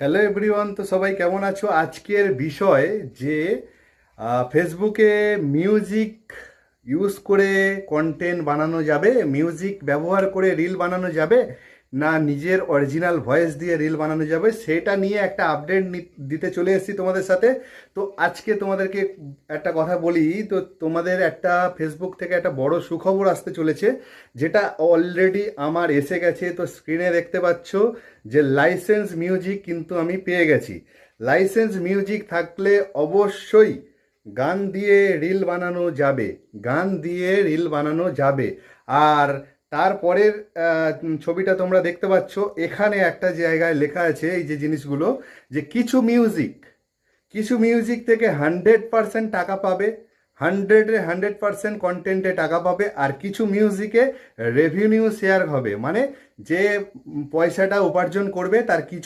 Hello everyone, তো সবাই কেমন আছো? আজকের বিষয় যে ফেসবুকে মিউজিক ইউজ করে কন্টেন্ট বানানো যাবে, মিউজিক ব্যবহার করে রিল বানানো যাবে, না নিজের অরিজিনাল ভয়েস দিয়ে রিল বানানো যাবে, সেটা নিয়ে একটা আপডেট দিতে চলে এসেছি তোমাদের সাথে। তো আজকে তোমাদেরকে একটা কথা বলি, তো তোমাদের একটা ফেসবুক থেকে একটা বড় সুখবর আসতে চলেছে, যেটা অলরেডি আমার এসে গেছে। তো স্ক্রিনে দেখতে পাচ্ছ যে লাইসেন্স মিউজিক কিন্তু আমি পেয়ে গেছি। লাইসেন্স মিউজিক থাকলে অবশ্যই গান দিয়ে রিল বানানো যাবে, গান দিয়ে রিল বানানো যাবে। আর তারপরের ছবিটা তোমরা দেখতে পাচ্ছ, এখানে একটা জায়গায় লেখা আছে এই যে জিনিসগুলো, যে কিছু মিউজিক থেকে 100% টাকা পাবে, 100% কন্টেন্টে টাকা পাবে, আর কিছু মিউজিকে রেভিনিউ শেয়ার হবে, মানে যে পয়সাটা উপার্জন করবে তার কিছু